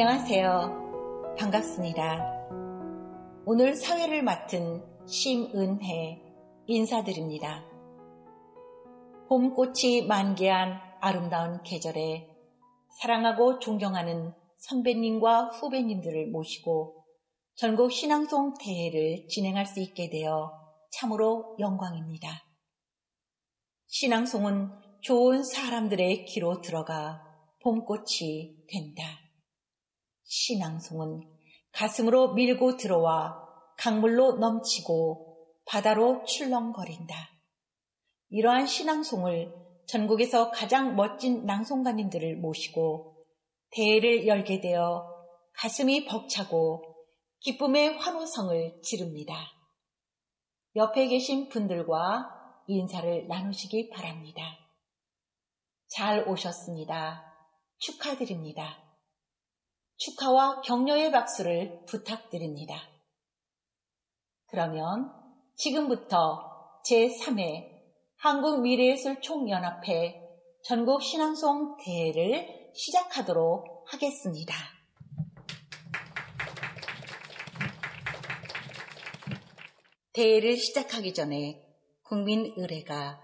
안녕하세요. 반갑습니다. 오늘 사회를 맡은 심은혜 인사드립니다. 봄꽃이 만개한 아름다운 계절에 사랑하고 존경하는 선배님과 후배님들을 모시고 전국 신앙송 대회를 진행할 수 있게 되어 참으로 영광입니다. 신앙송은 좋은 사람들의 귀로 들어가 봄꽃이 된다. 신앙송은 가슴으로 밀고 들어와 강물로 넘치고 바다로 출렁거린다. 이러한 신앙송을 전국에서 가장 멋진 낭송가님들을 모시고 대회를 열게 되어 가슴이 벅차고 기쁨의 환호성을 지릅니다. 옆에 계신 분들과 인사를 나누시기 바랍니다. 잘 오셨습니다. 축하드립니다. 축하와 격려의 박수를 부탁드립니다. 그러면 지금부터 제3회 한국미래예술총연합회 전국 신앙송 대회를 시작하도록 하겠습니다. 대회를 시작하기 전에 국민 의례가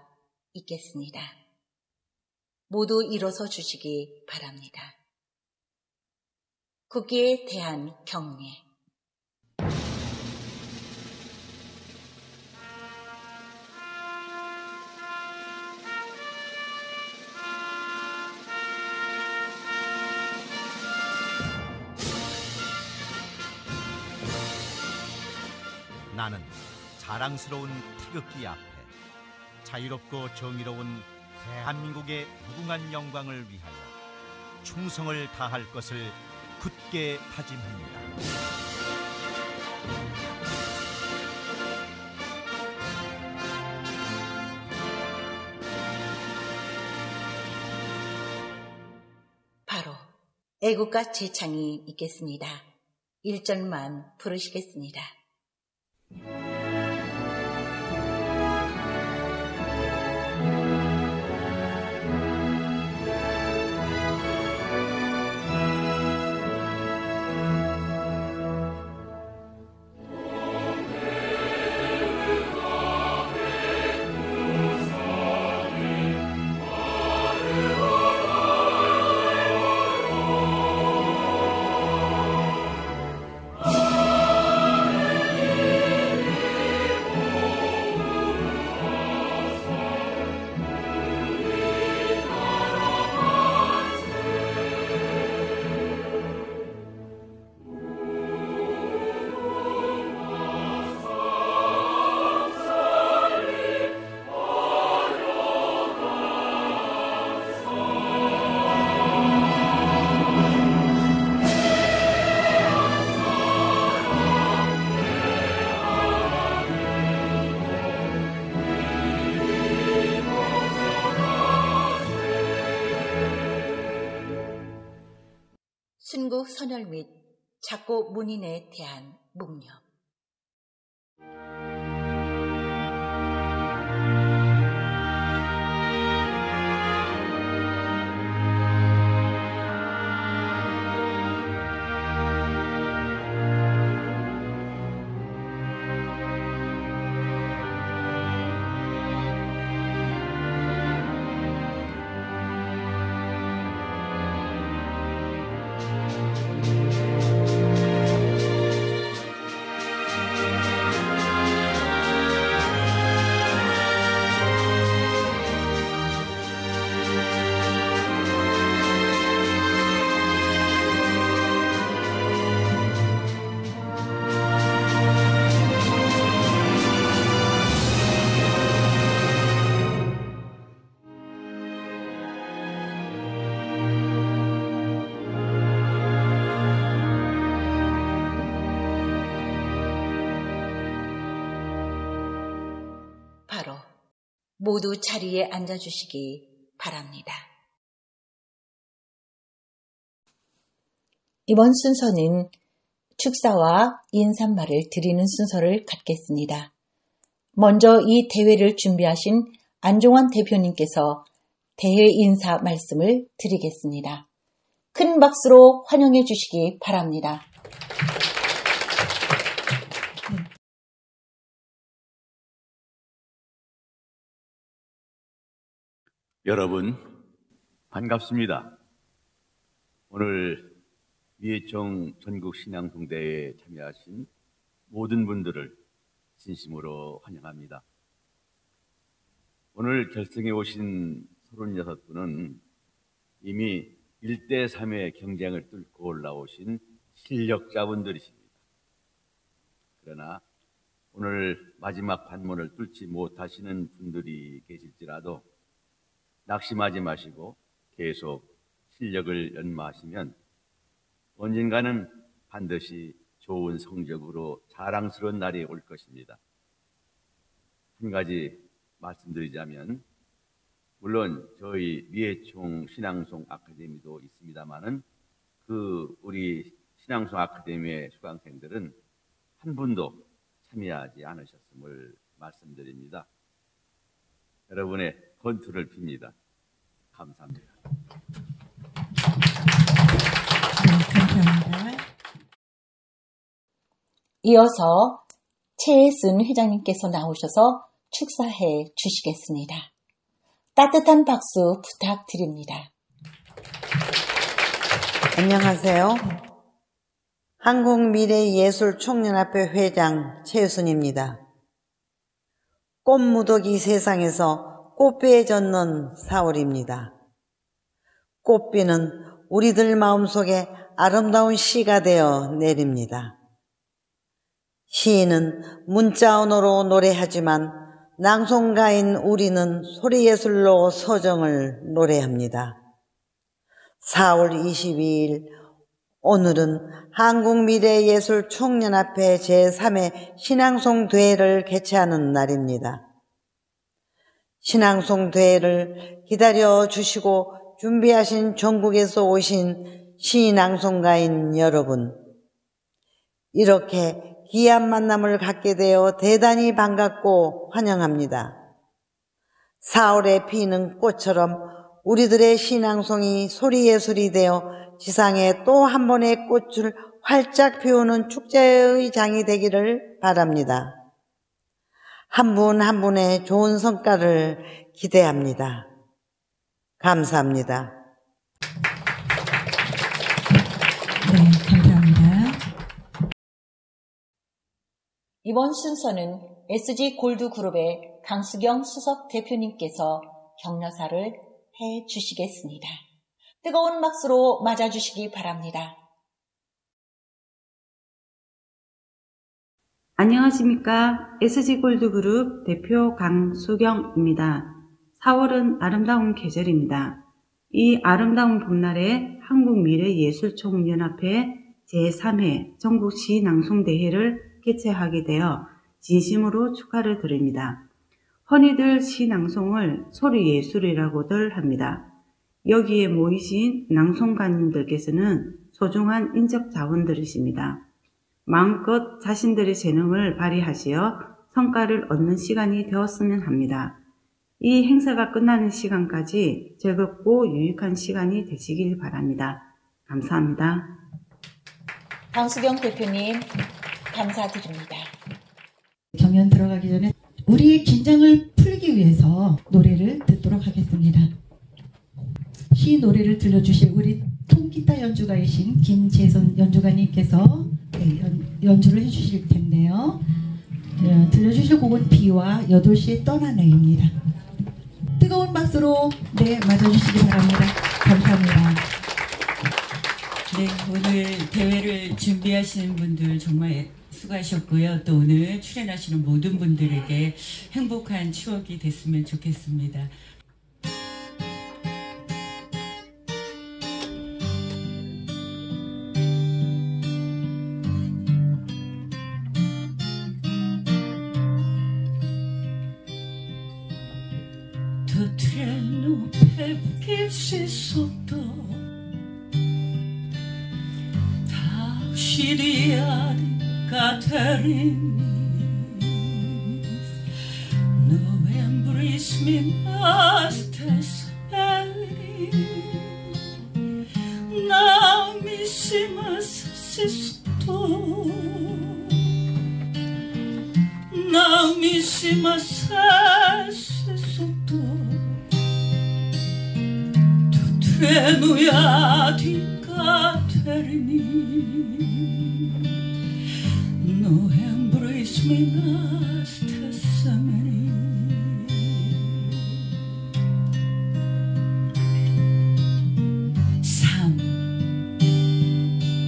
있겠습니다. 모두 일어서 주시기 바랍니다. 국기에 대한 경례. 나는 자랑스러운 태극기 앞에 자유롭고 정의로운 대한민국의 무궁한 영광을 위하여 충성을 다할 것을 굳게 다짐합니다. 바로 애국가 제창이 있겠습니다. 1절만 부르시겠습니다. 순국 선열 및 작고 문인에 대한 묵념. 바로 모두 자리에 앉아주시기 바랍니다. 이번 순서는 축사와 인사말을 드리는 순서를 갖겠습니다. 먼저 이 대회를 준비하신 안종환 대표님께서 대회 인사 말씀을 드리겠습니다. 큰 박수로 환영해 주시기 바랍니다. 여러분 반갑습니다. 오늘 미애청 전국신앙송대회에 참여하신 모든 분들을 진심으로 환영합니다. 오늘 결성해 오신 36분은 이미 1대3의 경쟁을 뚫고 올라오신 실력자분들이십니다. 그러나 오늘 마지막 관문을 뚫지 못하시는 분들이 계실지라도 낙심하지 마시고 계속 실력을 연마하시면 언젠가는 반드시 좋은 성적으로 자랑스러운 날이 올 것입니다. 한 가지 말씀드리자면, 물론 저희 미애총 신앙송 아카데미도 있습니다만은 우리 신앙송 아카데미의 수강생들은 한 분도 참여하지 않으셨음을 말씀드립니다. 여러분의 건투를 빕니다. 감사합니다. 감사합니다. 이어서 최순 회장님께서 나오셔서 축사해 주시겠습니다. 따뜻한 박수 부탁드립니다. 안녕하세요. 한국미래예술총연합회 회장 최순입니다. 꽃무더기 세상에서 꽃비에 젖는 4월입니다. 꽃비는 우리들 마음속에 아름다운 시가 되어 내립니다. 시인은 문자 언어로 노래하지만 낭송가인 우리는 소리예술로 서정을 노래합니다. 4월 22일 오늘은 한국미래예술총연합회 제3회 신앙송대회를 개최하는 날입니다. 신앙송대회를 기다려주시고 준비하신 전국에서 오신 시인낭송가인 여러분, 이렇게 귀한 만남을 갖게 되어 대단히 반갑고 환영합니다. 4월에 피는 꽃처럼 우리들의 신앙송이 소리예술이 되어 지상에 또 한 번의 꽃을 활짝 피우는 축제의 장이 되기를 바랍니다. 한 분 한 분의 좋은 성과를 기대합니다. 감사합니다. 네, 감사합니다. 이번 순서는 SG골드그룹의 강수경 수석 대표님께서 격려사를 해 주시겠습니다. 뜨거운 박수로 맞아주시기 바랍니다. 안녕하십니까. SG골드그룹 대표 강수경입니다. 4월은 아름다운 계절입니다. 이 아름다운 봄날에 한국미래예술총연합회 제3회 전국시낭송대회를 개최하게 되어 진심으로 축하를 드립니다. 흔히들 시낭송을 소리예술이라고들 합니다. 여기에 모이신 낭송가님들께서는 소중한 인적 자원들이십니다. 마음껏 자신들의 재능을 발휘하시어 성과를 얻는 시간이 되었으면 합니다. 이 행사가 끝나는 시간까지 즐겁고 유익한 시간이 되시길 바랍니다. 감사합니다. 강수경 대표님, 감사드립니다. 경연 들어가기 전에 우리 긴장을 풀기 위해서 노래를 듣도록 하겠습니다. 시 노래를 들려주실 우리 통기타 연주가이신 김재선 연주가님께서 연주를 해주실 텐데요. 들려주실 곡은 비와 8시에 떠나네입니다. 뜨거운 박수로 맞아주시기 바랍니다. 감사합니다. 네, 오늘 대회를 준비하시는 분들 정말 수고하셨고요. 또 오늘 출연하시는 모든 분들에게 행복한 추억이 됐으면 좋겠습니다. 더 treno perché sei sotto taxidiani Catherine Novembris mi astes bravissima se sotto tu trenuia di Caterini no embrace me nastassameni 삶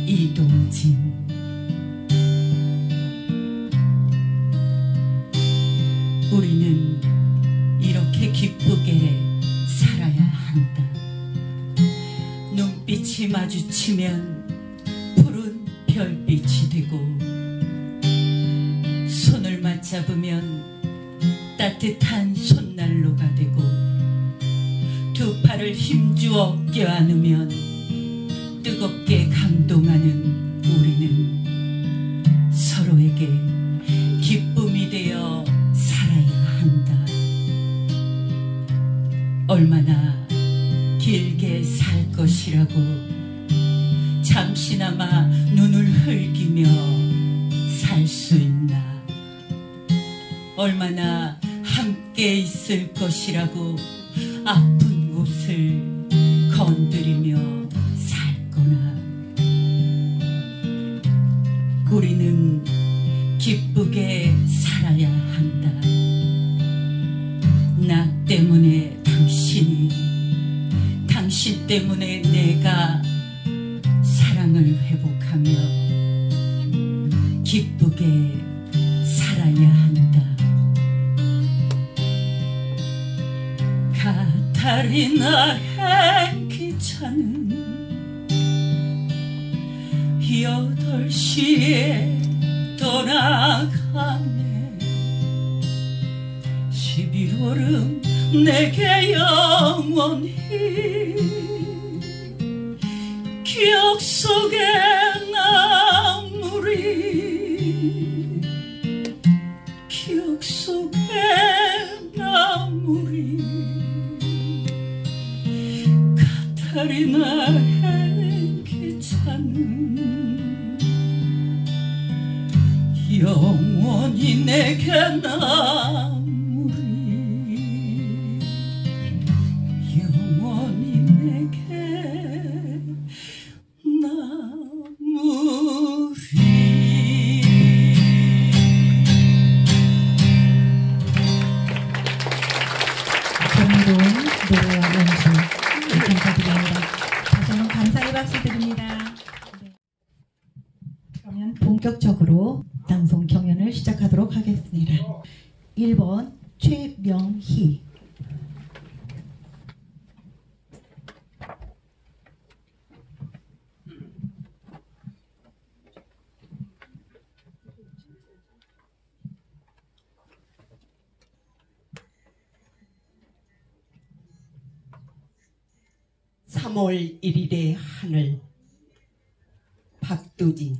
이동진 우리는 이렇게 기쁘게 살아야 한다. 눈빛이 마주치면 푸른 별빛이 되고 손을 맞잡으면 따뜻한 손난로가 되고 두 팔을 힘주어 껴안으면 뜨겁게 감동하는 우리는 서로에게 기쁨이 되어 살아야 한다. 얼마나 길게 살 것이라고 잠시나마 눈을 흘기며 살 수 있나. 얼마나 함께 있을 것이라고 아픈 곳을 건드리며 살 거나. 우리는 기쁘게 살아야 한다. 나 때문에 당신이, 당신 때문에 내가 사랑을 회복하며 기쁘게 살아야 한다. 카타리나 행기차는 8시에 떠나가네. 11월은 내게 영원히 기억 속에 나무리, 기억 속에 나무리. 카타리나 행기차는 영원히 내게 나무리, 영원히 내게 나무리. 정의로운 노래와 연주 감사드립니다. 다시 한번 감사의 박수 드립니다. 네. 그러면 본격적으로 낭송 경연을 시작하도록 하겠습니다. 1번 최명희. (3월 1일의) 하늘. 박두진.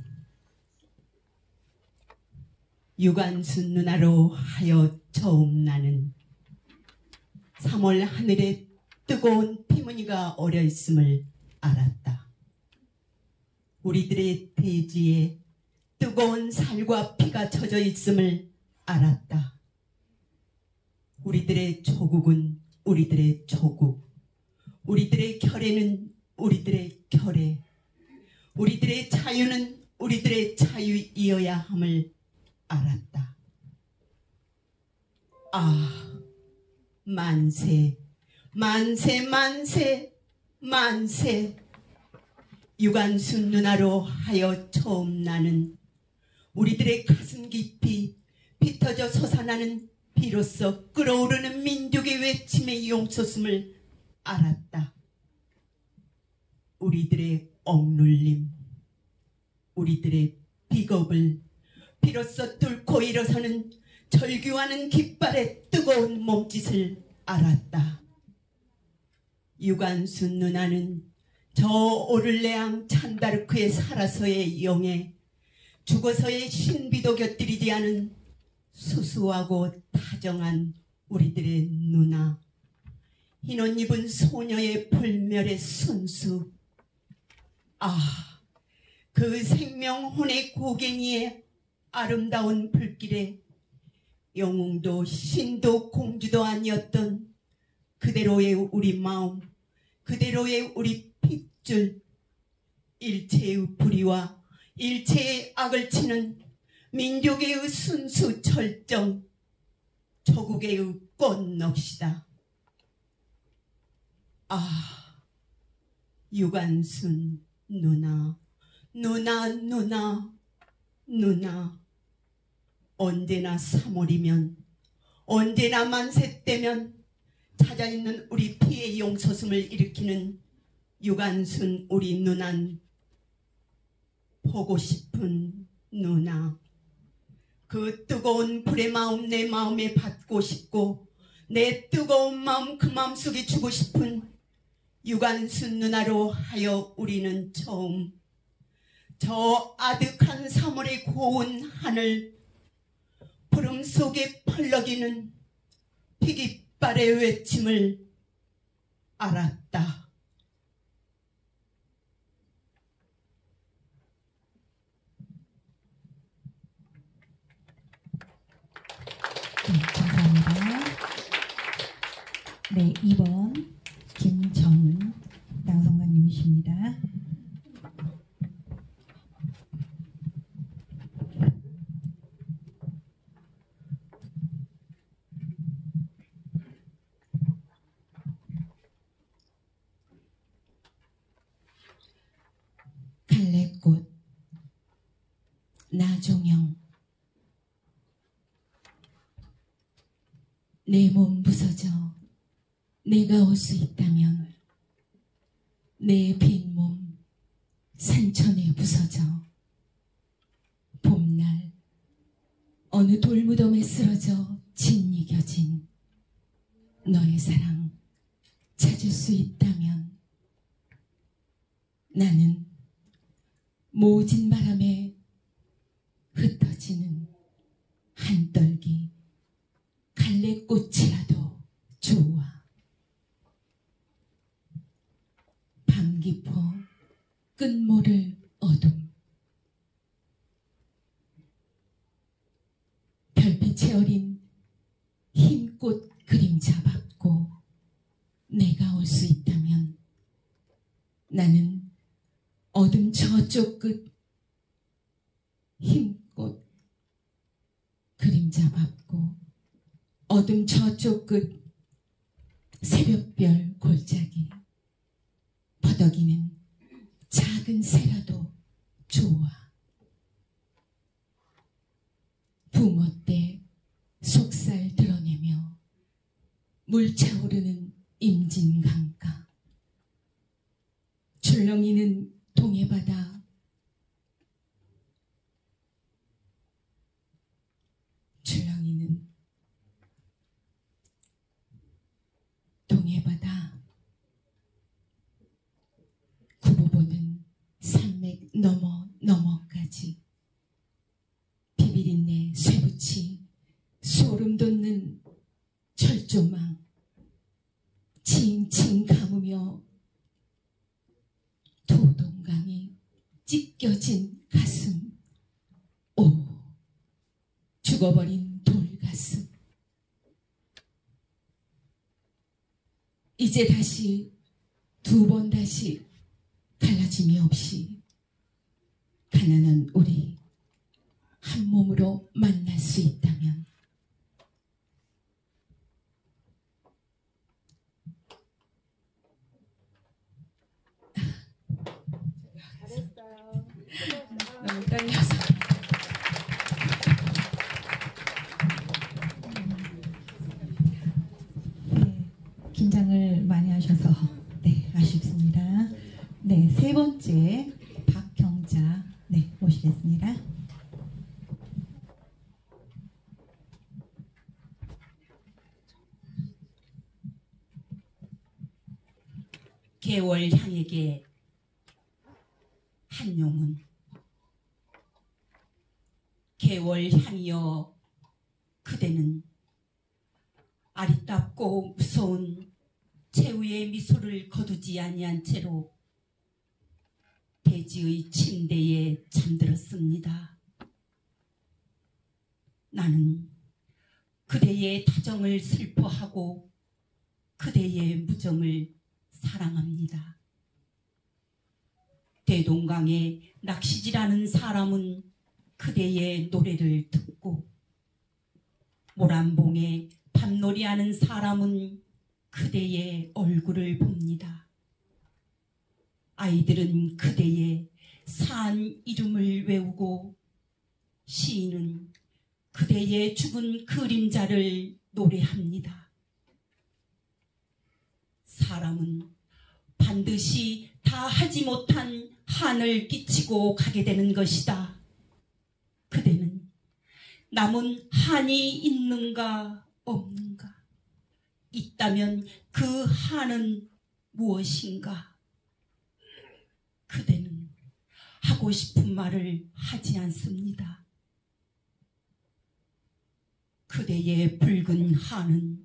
유관순 누나로 하여 처음 나는 3월 하늘에 뜨거운 피무늬가 어려 있음을 알았다. 우리들의 대지에 뜨거운 살과 피가 젖어 있음을 알았다. 우리들의 조국은 우리들의 조국, 우리들의 결의는 우리들의 결의, 우리들의 자유는 우리들의 자유이어야 함을 알았다. 아, 만세, 만세, 만세, 만세. 유관순 누나로 하여 처음 나는 우리들의 가슴 깊이 피 터져 솟아나는 비로소 끓어오르는 민족의 외침의 용솟음을 알았다. 우리들의 억눌림, 우리들의 비겁을 비로소 뚫고 일어서는 절규하는 깃발의 뜨거운 몸짓을 알았다. 유관순 누나는 저 오를레앙 찬다르크의 살아서의 영에 죽어서의 신비도 곁들이지 않은 수수하고 다정한 우리들의 누나, 흰옷 입은 소녀의 불멸의 순수. 아, 그 생명혼의 고갱이의 아름다운 불길에 영웅도 신도 공주도 아니었던 그대로의 우리 마음, 그대로의 우리 핏줄, 일체의 불의와 일체의 악을 치는 민족의 순수 철정, 조국의 꽃넋이다. 아, 유관순 누나, 누나. 언제나 3월이면, 언제나 만세 때면 찾아있는 우리 피해 용솟음을 일으키는 유관순 우리 누난 보고 싶은 누나. 그 뜨거운 불의 마음 내 마음에 받고 싶고 내 뜨거운 마음 그 마음속에 주고 싶은 유관순 누나로 하여 우리는 처음 저 아득한 3월의 고운 하늘, 구름 속에 펄럭이는 피깃발의 외침을 알았다. 네, 감사합니다. 네, 2번 김정은 낭송가님이십니다. 갈래꽃 나종영. 내 몸 부서져 내가 올 수 있다면 내 빈 몸 산천에 부서져 봄날 어느 돌무덤에 쓰러져 짓이겨진 너의 사랑 찾을 수 있다면 나는 모진 바람에 흩어지는 한떨기 갈래꽃이라도 좋아. 밤 깊어 끝모를 어둠, 별빛에 어린 흰꽃 그림자 밟고 내가 올 수 있다면 나는 어둠 저쪽 끝 흰꽃 그림자 밟고 어둠 저쪽 끝 새벽별 골짜기 버덕이는 작은 새라도 좋아. 붕어 때 속살 드러내며 물차오르는 임진강가, 출렁이는 동해바다, 출렁이는 동해바다, 굽어보는 산맥 너머까지 비비린내 쇠붙이 소름 돋는 철조망 칭칭 감으며 도동강이 찢겨진 가슴, 오 죽어버린 돌가슴. 이제 다시 두 번 다시 갈라짐이 없이 가난한 우리 한 몸으로 만날 수 있다면 잘했어요. 너무 떨려서. 네, 긴장을 많이 하셔서 네, 아쉽습니다. 네, 세 번째 박경자 네, 모시겠습니다. 개월향에게 한용운. 개월향이여, 그대는 아리따고 무서운 최후의 미소를 거두지 아니한 채로 대지의 침대에 잠들었습니다. 나는 그대의 타정을 슬퍼하고 그대의 무정을 사랑합니다. 대동강에 낚시질하는 사람은 그대의 노래를 듣고 모란봉에 밤놀이하는 사람은 그대의 얼굴을 봅니다. 아이들은 그대의 산 이름을 외우고 시인은 그대의 죽은 그림자를 노래합니다. 사람은 반드시 다 하지 못한 한을 끼치고 가게 되는 것이다. 그대는 남은 한이 있는가 없는가? 있다면 그 한은 무엇인가? 그대는 하고 싶은 말을 하지 않습니다. 그대의 붉은 한은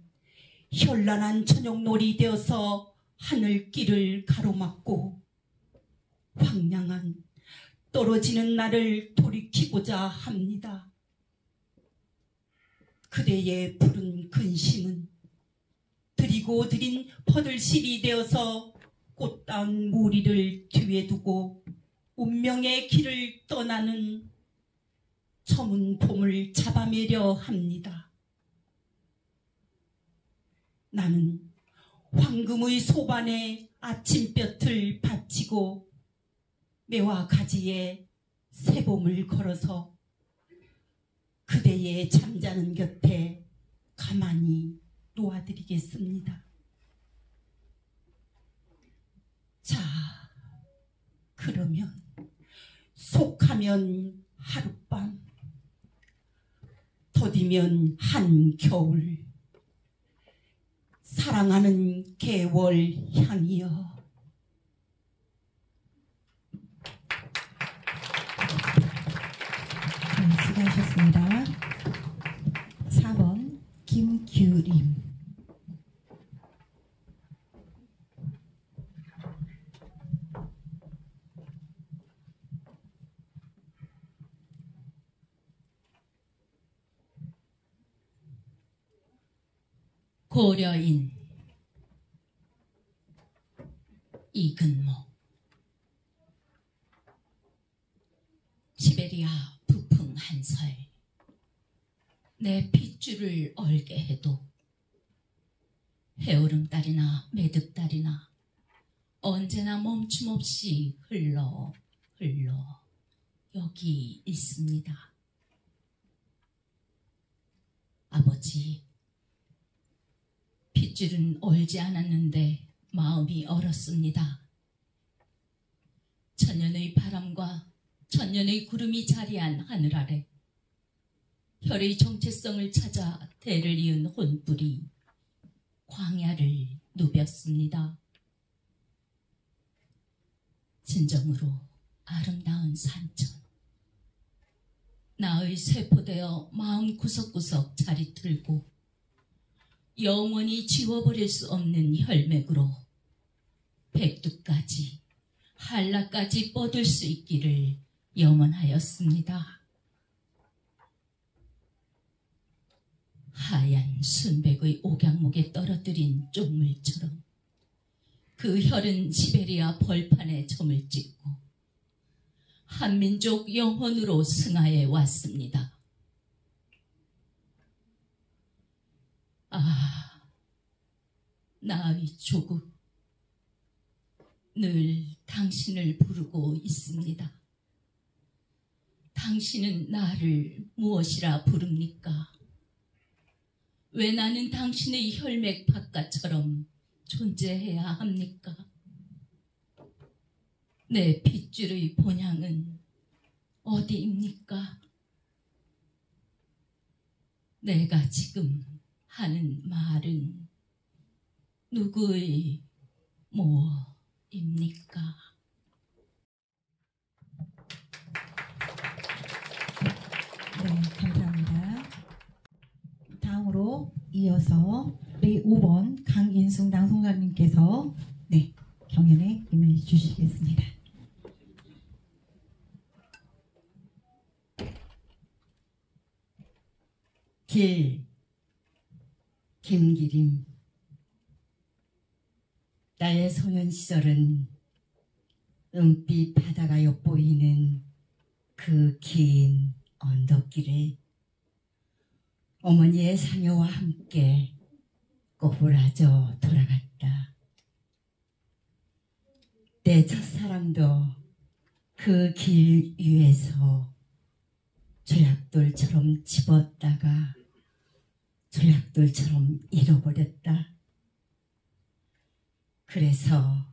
현란한 저녁놀이 되어서 하늘길을 가로막고 황량한 떨어지는 날을 돌이키고자 합니다. 그대의 푸른 근심은 드리고 드린 퍼들실이 되어서 꽃다운 무리를 뒤에 두고 운명의 길을 떠나는 저문 봄을 잡아매려 합니다. 나는 황금의 소반에 아침볕을 바치고 매와 가지에 새봄을 걸어서 그대의 잠자는 곁에 가만히 놓아드리겠습니다. 자, 그러면 속하면 하룻밤, 더디면 한겨울, 사랑하는 개월 향이여. 네, 수고하셨습니다. 4번 김규림. 고려인 이근모. 시베리아 부풍 한설. 내 핏줄을 얼게 해도 해오름달이나 매듭달이나 언제나 멈춤없이 흘러 여기 있습니다. 아버지, 핏줄은 얼지 않았는데 마음이 얼었습니다. 천년의 바람과 천년의 구름이 자리한 하늘 아래 혈의 정체성을 찾아 대를 이은 혼불이 광야를 누볐습니다. 진정으로 아름다운 산천, 나의 세포되어 마음 구석구석 자리 틀고 영원히 지워버릴 수 없는 혈맥으로 백두까지 한라까지 뻗을 수 있기를 염원하였습니다. 하얀 순백의 옥양목에 떨어뜨린 쪽물처럼 그 혈은 시베리아 벌판에 점을 찍고 한민족 영혼으로 승하해 왔습니다. 아, 나의 조국, 늘 당신을 부르고 있습니다. 당신은 나를 무엇이라 부릅니까? 왜 나는 당신의 혈맥 바깥처럼 존재해야 합니까? 내 핏줄의 본향은 어디입니까? 내가 지금 하는 말은 누구의 뭐입니까? 네, 감사합니다. 다음으로 이어서 우리 5번 강인숙 낭송가님께서 네, 경연에 임해 주시겠습니다. 길 김기림. 나의 소년 시절은 은빛 바다가 엿보이는 그 긴 언덕길을 어머니의 상여와 함께 꼬부라져 돌아갔다. 내 첫사랑도 그 길 위에서 조약돌처럼 집었다가 조약돌처럼 잃어버렸다. 그래서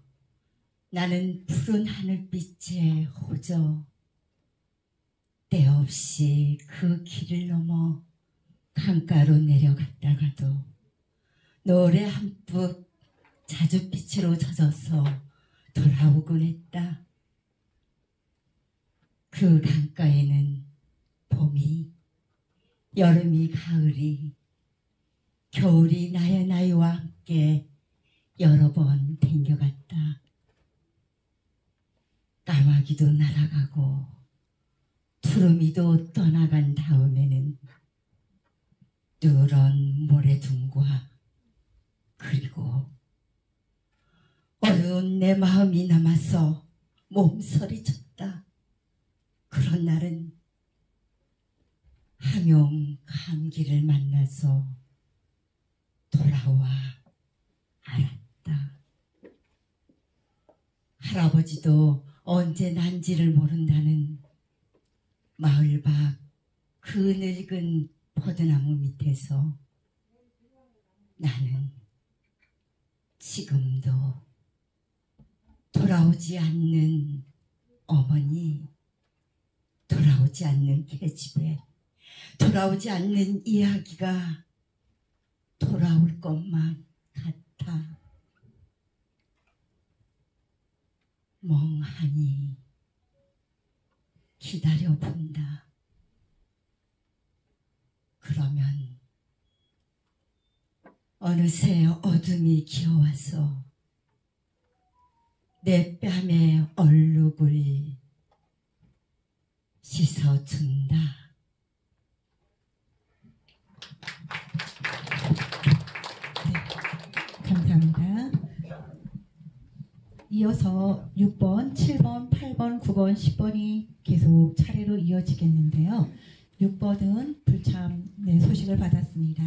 나는 푸른 하늘빛에 호져 때없이 그 길을 넘어 강가로 내려갔다가도 노래 한뿍 자줏빛으로 젖어서 돌아오곤 했다. 그 강가에는 봄이, 여름이, 가을이, 겨울이 나의 나이와 함께 여러 번 댕겨갔다. 까마귀도 날아가고 두루미도 떠나간 다음에는 누런 모래둥과 그리고 어려운 내 마음이 남아서 몸서리쳤다. 그런 날은 항용 감기를 만나서 돌아와 알았다. 할아버지도 언제 난지를 모른다는 마을 밖 그 늙은 포도나무 밑에서 나는 지금도 돌아오지 않는 어머니, 돌아오지 않는 계집애, 돌아오지 않는 이야기가 돌아올 것만 같아. 멍하니 기다려본다. 그러면 어느새 어둠이 기어와서 내 뺨에 얼룩을 씻어준다. 네, 감사합니다. 이어서 6번, 7번, 8번, 9번, 10번이 계속 차례로 이어지겠는데요. 6번은 불참 소식을 받았습니다.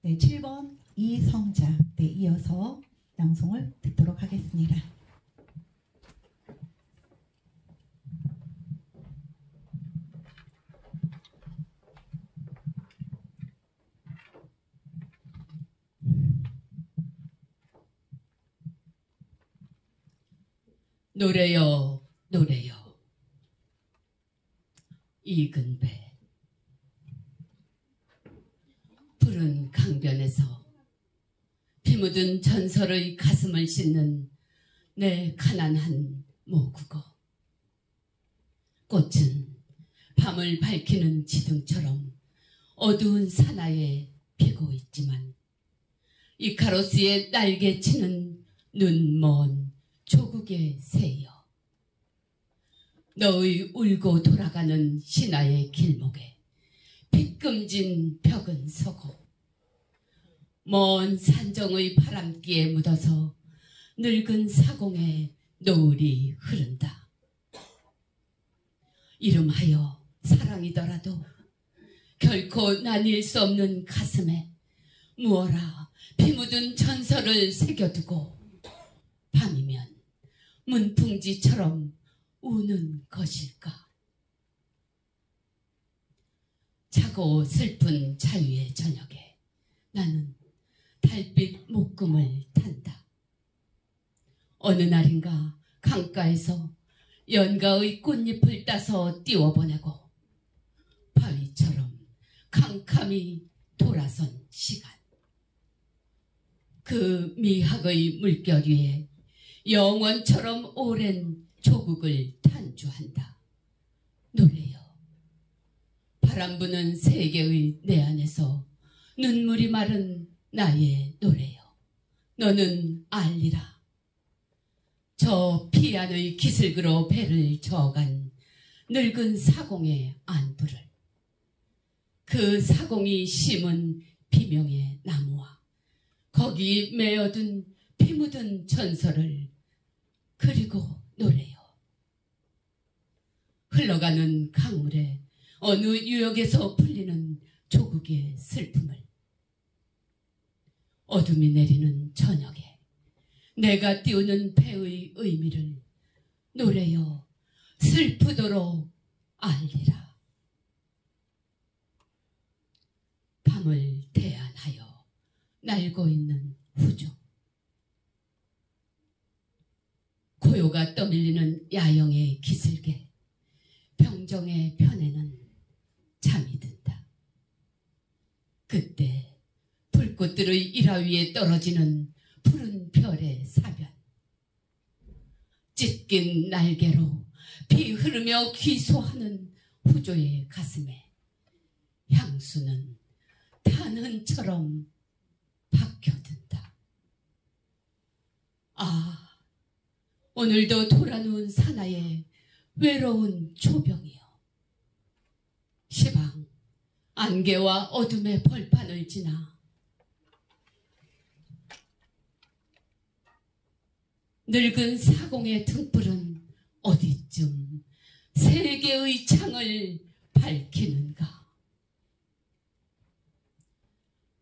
네, 7번 이성자, 네, 이어서 낭송을 듣도록 하겠습니다. 노래요, 노래요. 익은 배. 푸른 강변에서 피 묻은 전설의 가슴을 씻는 내 가난한 모국어. 꽃은 밤을 밝히는 지등처럼 어두운 사나이에 피고 있지만 이카로스의 날개치는 눈먼 조국의 새여, 너의 울고 돌아가는 신화의 길목에 빗금진 벽은 서고 먼 산정의 바람기에 묻어서 늙은 사공의 노을이 흐른다. 이름하여 사랑이더라도 결코 나뉠 수 없는 가슴에 무어라 피 묻은 전설을 새겨두고 밤이면 문풍지처럼 우는 것일까? 차고 슬픈 자유의 저녁에 나는 달빛 목금을 탄다. 어느 날인가 강가에서 연가의 꽃잎을 따서 띄워보내고 바위처럼 캄캄히 돌아선 시간. 그 미학의 물결 위에 영원처럼 오랜 조국을 탄주한다. 노래여, 바람 부는 세계의 내 안에서 눈물이 마른 나의 노래여, 너는 알리라. 저 피안의 기슭으로 배를 저어간 늙은 사공의 안부를, 그 사공이 심은 비명의 나무와 거기 메어둔 피 묻은 전설을 그리고 노래요. 흘러가는 강물에 어느 유역에서 풀리는 조국의 슬픔을, 어둠이 내리는 저녁에 내가 띄우는 배의 의미를 노래여 슬프도록 알리라. 밤을 대안하여 날고 있는 후조, 고요가 떠밀리는 야영의 기슭에 병정의 편에는 잠이 든다. 그때 불꽃들의 일화 위에 떨어지는 푸른 별의 사변, 찢긴 날개로 피 흐르며 귀소하는 후조의 가슴에 향수는 탄흔처럼 박혀든다. 아, 오늘도 돌아누운 사나의 외로운 조병이여, 시방 안개와 어둠의 벌판을 지나 늙은 사공의 등불은 어디쯤 세계의 창을 밝히는가.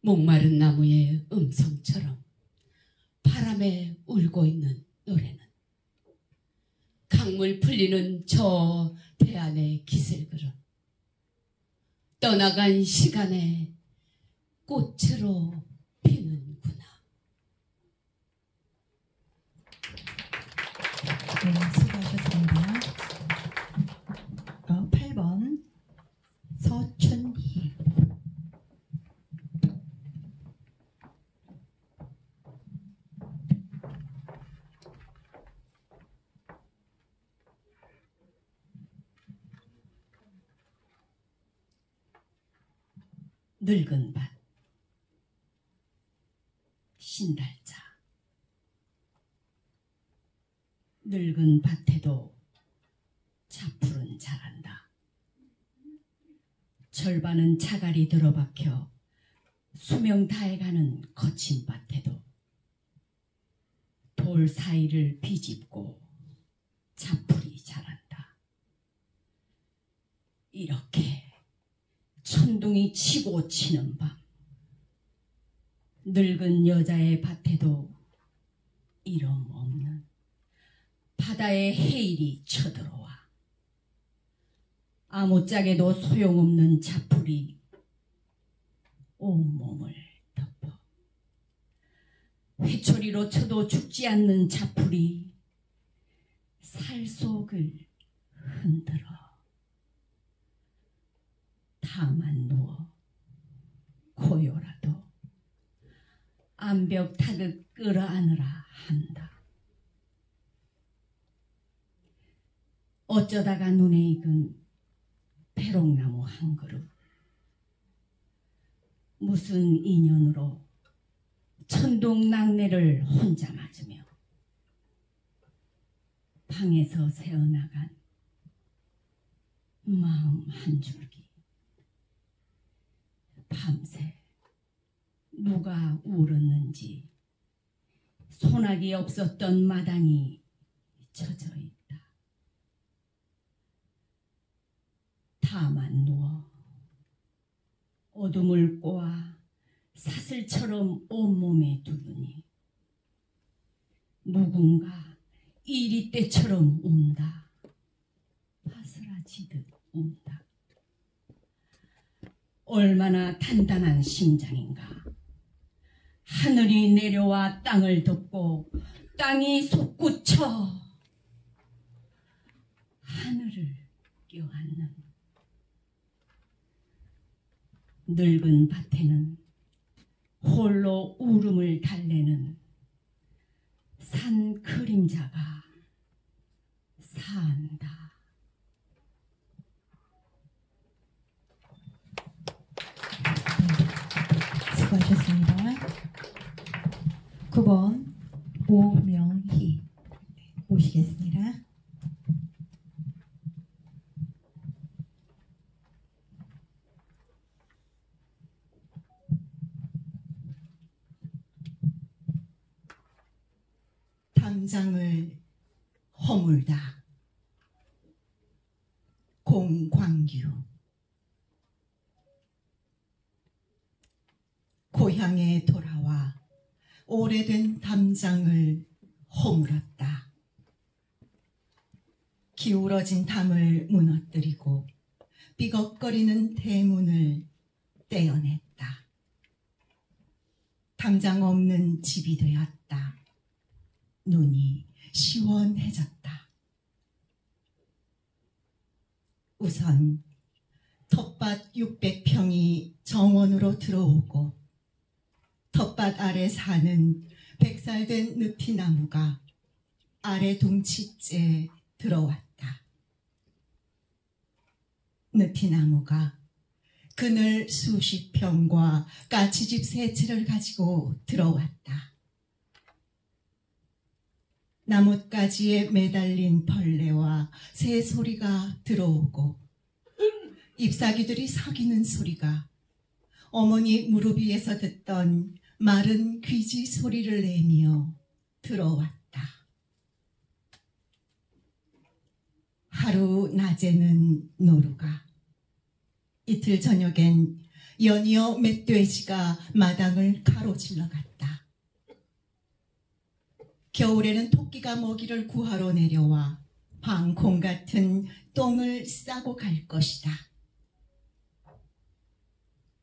목마른 나무의 음성처럼 바람에 울고 있는 노래는 강물 풀리는 저 대안의 기슭으로 떠나간 시간의 꽃으로 피는구나. 네, 수고하셨습니다. 8번 서춘희. 늙은 밭, 신달자. 늙은 밭에도 차풀은 자란다. 절반은 자갈이 들어박혀 수명 다해가는 거친 밭에도 돌 사이를 비집고 차풀이 자란다. 이렇게 천둥이 치고 치는 밤, 늙은 여자의 밭에도 이름 없는 바다의 해일이 쳐들어와 아무짝에도 소용없는 자풀이 온몸을 덮어. 회초리로 쳐도 죽지 않는 자풀이 살속을 흔들어. 다만 누워 고요라도 암벽 타듯 끌어안으라 한다. 어쩌다가 눈에 익은 배롱나무 한 그루, 무슨 인연으로 천둥 낙내를 혼자 맞으며 방에서 새어나간 마음 한 줄기. 밤새 누가 울었는지 소나기 없었던 마당이 젖어 있다. 다만 누워 어둠을 꼬아 사슬처럼 온몸에 두르니 누군가 이리떼처럼 운다. 바스라지듯 운다. 얼마나 단단한 심장인가. 하늘이 내려와 땅을 덮고 땅이 솟구쳐 하늘을 껴안는. 늙은 밭에는 홀로 울음을 달래는 산 그림자가 산다. 수고하셨습니다. 9번 오명희 모시겠습니다. 담장을 허물다. 공광규. 고향에 돌아와 오래된 담장을 허물었다. 기울어진 담을 무너뜨리고 삐걱거리는 대문을 떼어냈다. 담장 없는 집이 되었다. 눈이 시원해졌다. 우선 텃밭 600평이 정원으로 들어오고 텃밭 아래 사는 100살 된 느티나무가 아래 둥치째 들어왔다. 느티나무가 그늘 수십 평과 까치집 3채를 가지고 들어왔다. 나뭇가지에 매달린 벌레와 새 소리가 들어오고 잎사귀들이 사귀는 소리가 어머니 무릎 위에서 듣던 마른 귀지 소리를 내며 들어왔다. 하루 낮에는 노루가, 이틀 저녁엔 연이어 멧돼지가 마당을 가로질러 갔다. 겨울에는 토끼가 먹이를 구하러 내려와 방콩 같은 똥을 싸고 갈 것이다.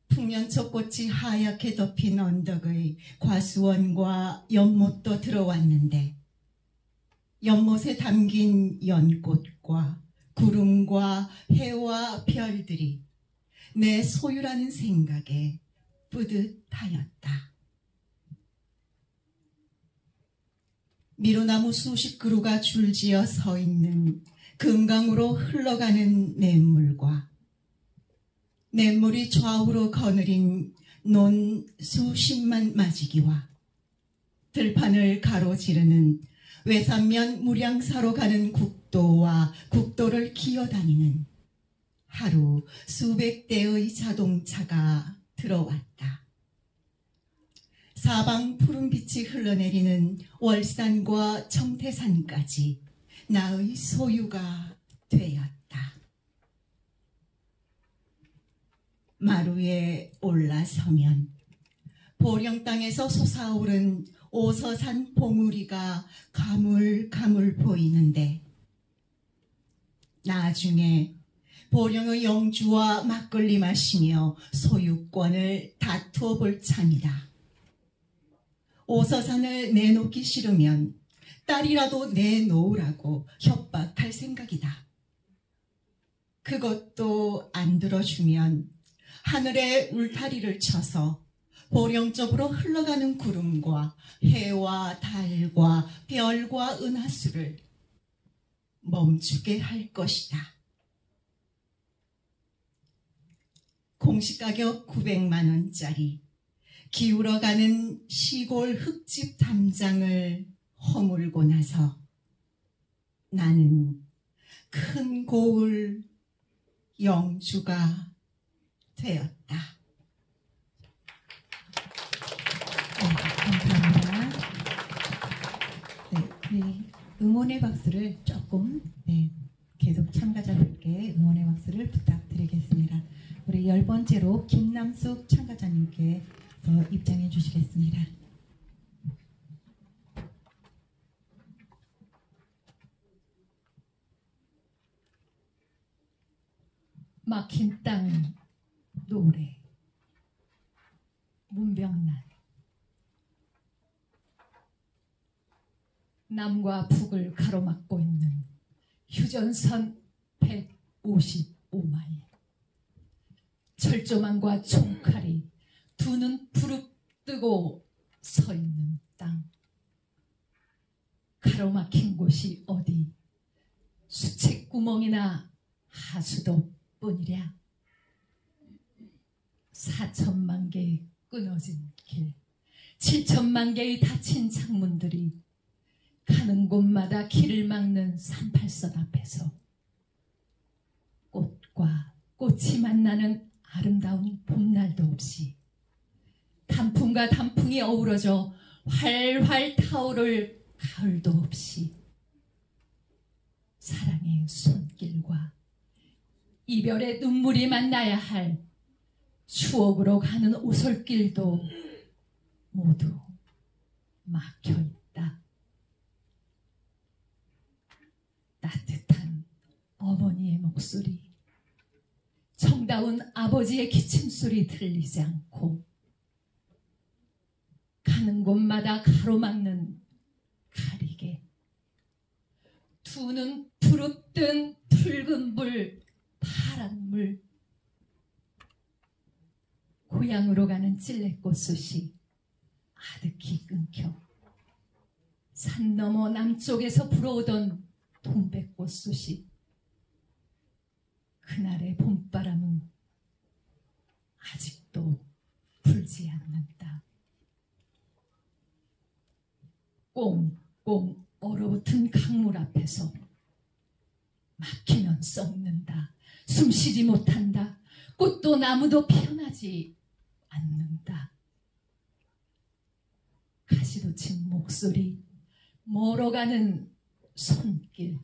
풍년초꽃이 하얗게 덮인 언덕의 과수원과 연못도 들어왔는데 연못에 담긴 연꽃과 구름과 해와 별들이 내 소유라는 생각에 뿌듯하였다. 미로나무 수십 그루가 줄지어 서 있는 금강으로 흘러가는 냇물과 냇물이 좌우로 거느린 논 수십만 마지기와 들판을 가로지르는 외산면 무량사로 가는 국도와 국도를 기어다니는 하루 수백 대의 자동차가 들어왔다. 사방 푸른빛이 흘러내리는 월산과 청태산까지 나의 소유가 되었다. 마루에 올라서면 보령 땅에서 솟아오른 오서산 봉우리가 가물가물 보이는데 나중에 보령의 영주와 막걸리 마시며 소유권을 다투어 볼 참이다. 오서산을 내놓기 싫으면 딸이라도 내놓으라고 협박할 생각이다. 그것도 안 들어주면 하늘에 울타리를 쳐서 보령 쪽으로 흘러가는 구름과 해와 달과 별과 은하수를 멈추게 할 것이다. 공시가격 900만 원짜리 기울어가는 시골 흙집 담장을 허물고 나서 나는 큰 고을 영주가 되었다. 감사합니다. 네, 응원의 박수를 조금 계속 참가자들께 응원의 박수를 부탁드리겠습니다. 우리 10번째로 김남숙 참가자님께서 입장해 주시겠습니다. 막힌 땅 노래 문병란. 남과 북을 가로막고 있는 휴전선 155마일. 철조망과 총칼이 두 눈 부릅뜨고 서 있는 땅. 가로막힌 곳이 어디? 수채구멍이나 하수도 뿐이랴. 4천만 개의 끊어진 길, 7천만 개의 닫힌 창문들이 가는 곳마다 길을 막는 38선 앞에서 꽃과 꽃이 만나는 아름다운 봄날도 없이 단풍과 단풍이 어우러져 활활 타오를 가을도 없이 사랑의 손길과 이별의 눈물이 만나야 할 추억으로 가는 오솔길도 모두 막혀있다. 따뜻한 어머니의 목소리, 정다운 아버지의 기침소리 들리지 않고 가는 곳마다 가로막는 가리개, 두 눈 부릅뜬 붉은 불, 파란 물, 고향으로 가는 찔레꽃 솥이 아득히 끊겨 산 너머 남쪽에서 불어오던 동백꽃 솥이 그날의 봄바람은 아직도 불지 않는다. 꽁꽁 얼어붙은 강물 앞에서 막히면 썩는다. 숨쉬지 못한다. 꽃도 나무도 피어나지 않는다. 가시돋친 목소리, 멀어가는 손길,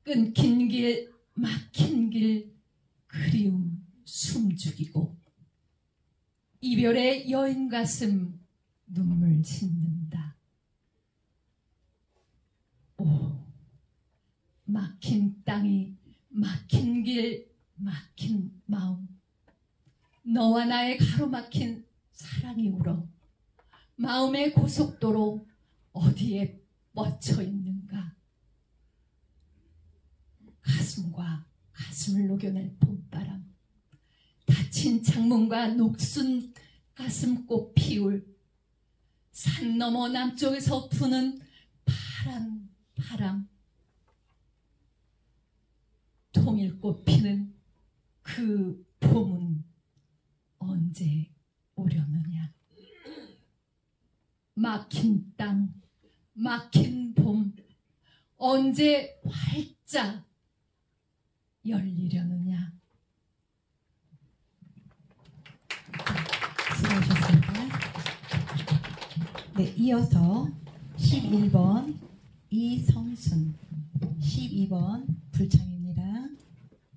끊긴 길, 막힌 길, 그리움 숨죽이고 이별의 여인 가슴 눈물 짓는다. 오, 막힌 땅이, 막힌 길, 막힌 마음, 너와 나의 가로막힌 사랑이 울어 마음의 고속도로 어디에 뻗쳐 있는가. 가슴과 가슴을 녹여낼 봄바람, 닫힌 창문과 녹슨 가슴꽃 피울 산 너머 남쪽에서 부는 파란 바람, 통일꽃 피는 그 봄은 언제 오려느냐. 막힌 땅, 막힌 봄, 언제 활짝 열리려느냐. 수고하셨습니다. 네, 이어서 11번 이성순, 12번 불창입니다.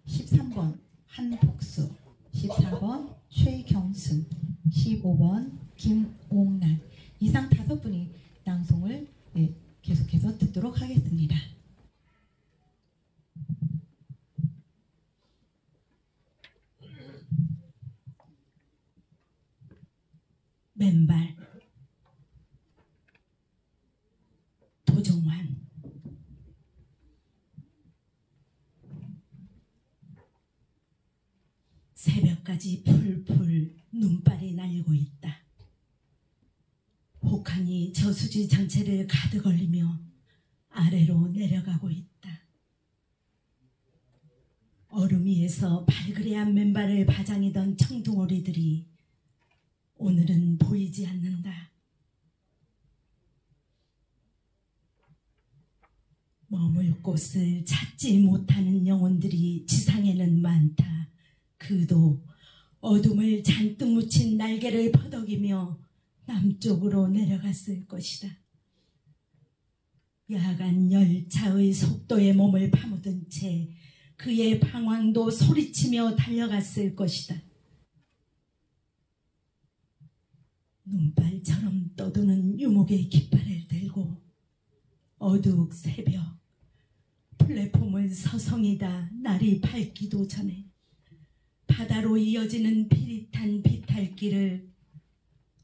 13번 한복수, 14번 최경순, 15번 김옥란. 이상 5분이 낭송을 계속해서 듣도록 하겠습니다. 맨발 도종환. 새벽까지 풀풀 눈발이 날고 있다. 혹한이 저수지 전체를 가득 얼리며 아래로 내려가고 있다. 얼음 위에서 발그레한 맨발을 바장이던 청둥오리들이 오늘은 보이지 않는다. 머물 곳을 찾지 못하는 영혼들이 지상에는 많다. 그도 어둠을 잔뜩 묻힌 날개를 퍼덕이며 남쪽으로 내려갔을 것이다. 야간 열차의 속도에 몸을 파묻은 채 그의 방황도 소리치며 달려갔을 것이다. 눈발처럼 떠도는 유목의 깃발을 들고 어둑 새벽 플랫폼을 서성이다 날이 밝기도 전에 바다로 이어지는 비릿한 비탈길을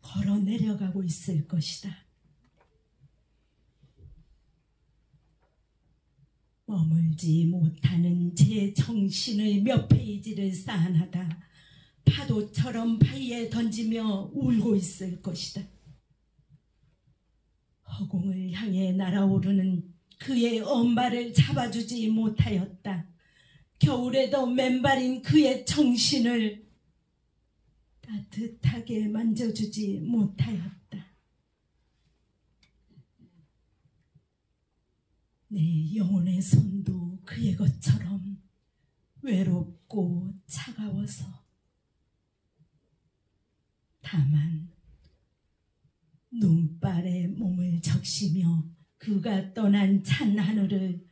걸어 내려가고 있을 것이다. 머물지 못하는 제 정신의 몇 페이지를 쌓아나다 파도처럼 바위에 던지며 울고 있을 것이다. 허공을 향해 날아오르는 그의 엄발을 잡아주지 못하였다. 겨울에도 맨발인 그의 정신을 따뜻하게 만져주지 못하였다. 내 영혼의 손도 그의 것처럼 외롭고 차가워서 다만 눈발에 몸을 적시며 그가 떠난 찬 하늘을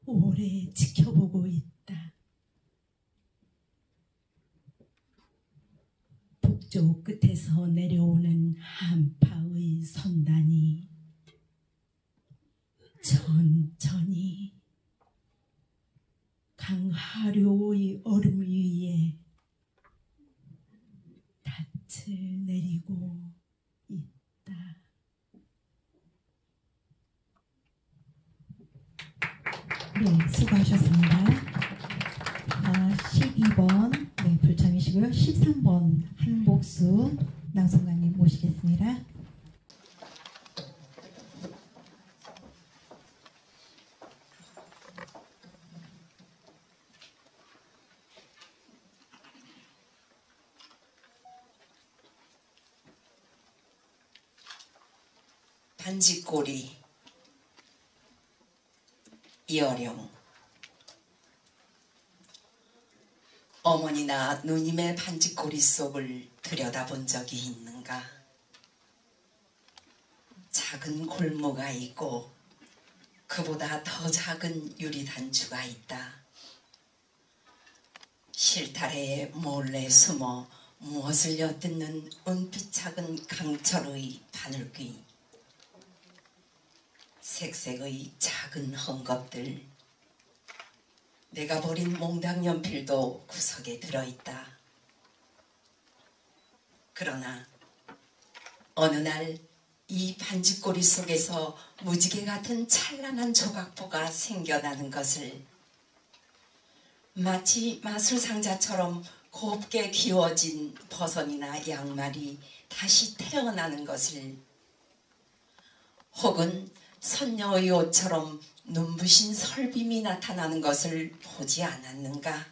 오래 지켜보고 있다. 북쪽 끝에서 내려오는 한파의 선단이 천천히 강하류의 얼음 위에 닻을 내리고 있다. 네, 수고하셨습니다. 12번 네, 불참이시고요. 13번 한복수 낭송가님 모시겠습니다. 반지꼬리 이어령. 어머니나 누님의 반지꼬리 속을 들여다본 적이 있는가? 작은 골모가 있고 그보다 더 작은 유리단추가 있다. 실타래에 몰래 숨어 무엇을 엿듣는 은빛 작은 강철의 바늘귀, 색색의 작은 헝겊들, 내가 버린 몽당 연필도 구석에 들어있다. 그러나 어느 날 이 반지꼬리 속에서 무지개 같은 찬란한 조각보가 생겨나는 것을, 마치 마술상자처럼 곱게 기워진 버선이나 양말이 다시 태어나는 것을, 혹은 선녀의 옷처럼 눈부신 설빔이 나타나는 것을 보지 않았는가?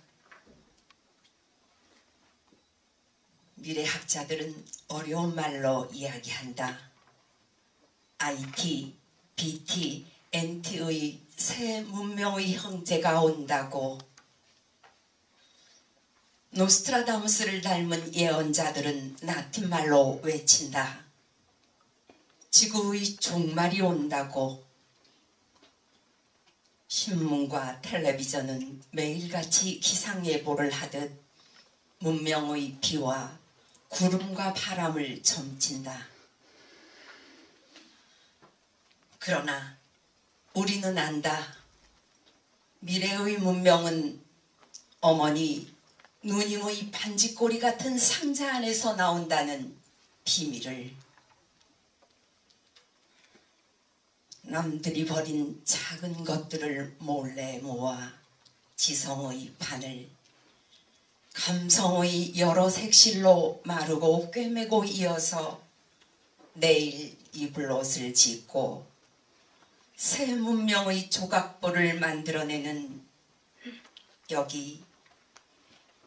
미래학자들은 어려운 말로 이야기한다. IT, BT, NT의 새 문명의 형제가 온다고. 노스트라다무스를 닮은 예언자들은 라틴말로 외친다. 지구의 종말이 온다고. 신문과 텔레비전은 매일같이 기상예보를 하듯 문명의 비와 구름과 바람을 점친다. 그러나 우리는 안다. 미래의 문명은 어머니, 누님의 반지꼬리 같은 상자 안에서 나온다는 비밀을. 남들이 버린 작은 것들을 몰래 모아 지성의 바늘, 감성의 여러 색실로 마르고 꿰매고 이어서 내일 입을 옷을 짓고 새 문명의 조각보를 만들어내는 여기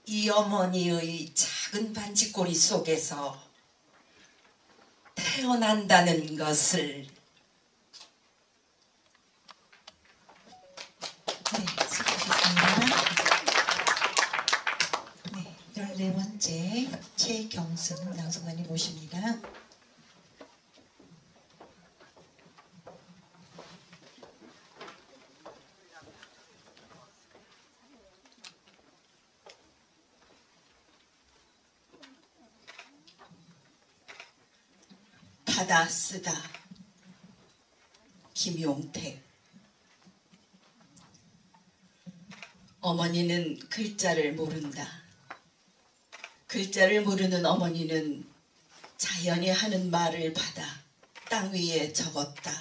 이 어머니의 작은 반지꼬리 속에서 태어난다는 것을. 네, 수고하셨습니다. 네, 14번째 최경승 낭송가님 모십니다. 바다 쓰다. 김용택. 어머니는 글자를 모른다. 글자를 모르는 어머니는 자연이 하는 말을 받아 땅 위에 적었다.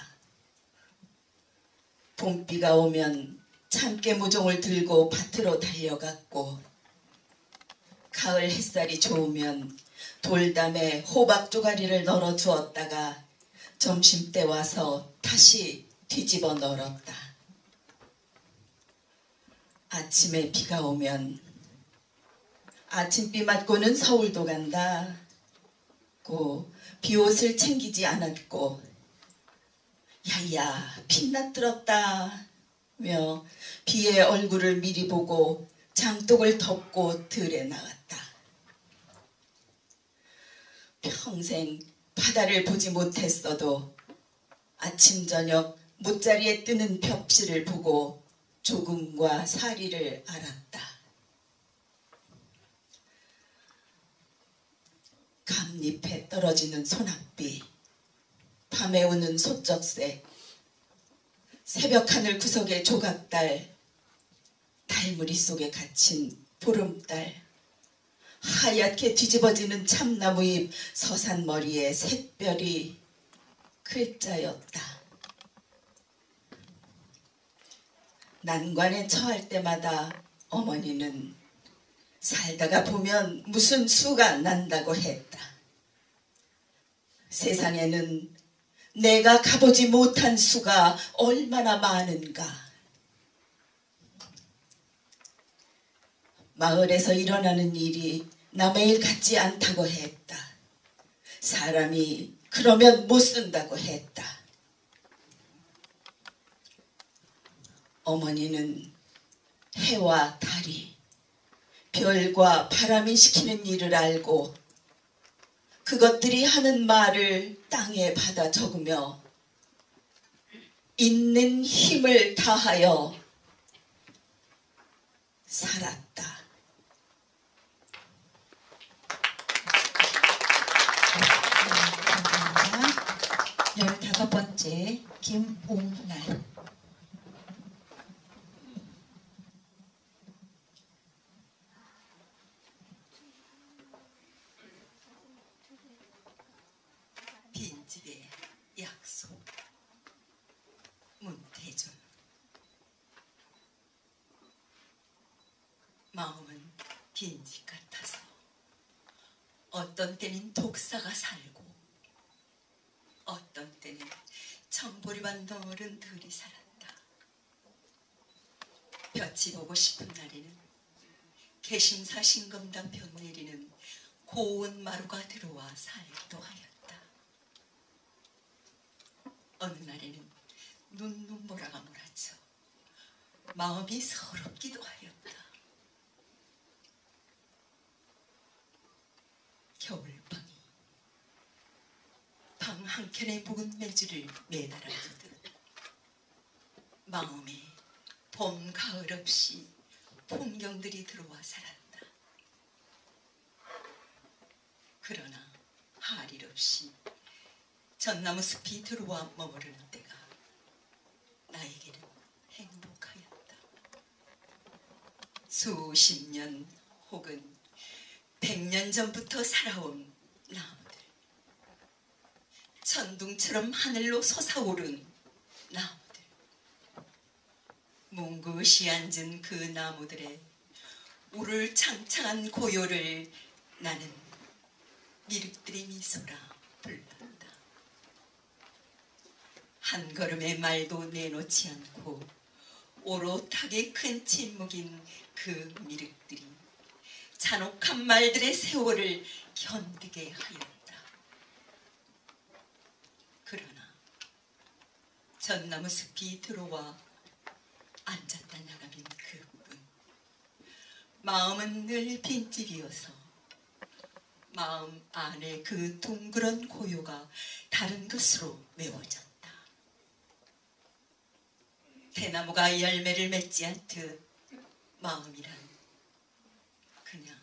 봄비가 오면 참깨 모종을 들고 밭으로 달려갔고, 가을 햇살이 좋으면 돌담에 호박 조가리를 널어 두었다가 점심때 와서 다시 뒤집어 널었다. 아침에 비가 오면 아침비 맞고는 서울도 간다 고 비옷을 챙기지 않았고, 야야 빛났들었다 며 비의 얼굴을 미리 보고 장독을 덮고 들에 나갔다. 평생 바다를 보지 못했어도 아침 저녁 못자리에 뜨는 벽지를 보고 조금과 사리를 알았다. 감잎에 떨어지는 소낙비, 밤에 우는 소쩍새, 새벽 하늘 구석의 조각달, 달무리 속에 갇힌 보름달, 하얗게 뒤집어지는 참나무잎 서산머리에 샛별이 글자였다. 난관에 처할 때마다 어머니는 살다가 보면 무슨 수가 난다고 했다. 세상에는 내가 가보지 못한 수가 얼마나 많은가. 마을에서 일어나는 일이 남의 일 같지 않다고 했다. 사람이 그러면 못 쓴다고 했다. 어머니는 해와 달이, 별과 바람이 시키는 일을 알고 그것들이 하는 말을 땅에 받아 적으며 있는 힘을 다하여 살았다. 15번째 김봉날. 빈집의 약속. 문태준. 마음은 빈집 같아서 어떤 때는 독사가 살고 어떤 때는 청보리반 어른들이 살았다. 볕이 보고 싶은 날에는 개심사 신검단 볕 내리는 고운 마루가 들어와 살기도 하였다. 어느 날에는 눈보라가 몰아쳐 마음이 서럽기도 하였다. 겨울방이 방 한켠에 묵은 매주를 매달아두듯 마음에 봄, 가을 없이 풍경들이 들어와 살았다. 그러나 할 일 없이 전나무 숲이 들어와 머무르는 때가 나에게는 행복하였다. 수십 년 혹은 100년 전부터 살아온 나무들, 천둥처럼 하늘로 솟아오른 나무들, 뭉긋이 앉은 그 나무들의 우를 창창한 고요를 나는 미륵들의 미소라 불렀다. 한 걸음의 말도 내놓지 않고 오롯하게 큰 침묵인 그 미륵들이 잔혹한 말들의 세월을 견디게 하였다. 그러나 전나무 숲이 들어와 앉았다 나가는 그뿐, 마음은 늘 빈집이어서 마음 안에 그 둥그런 고요가 다른 것으로 메워졌다. 대나무가 열매를 맺지 않듯 마음이란 그냥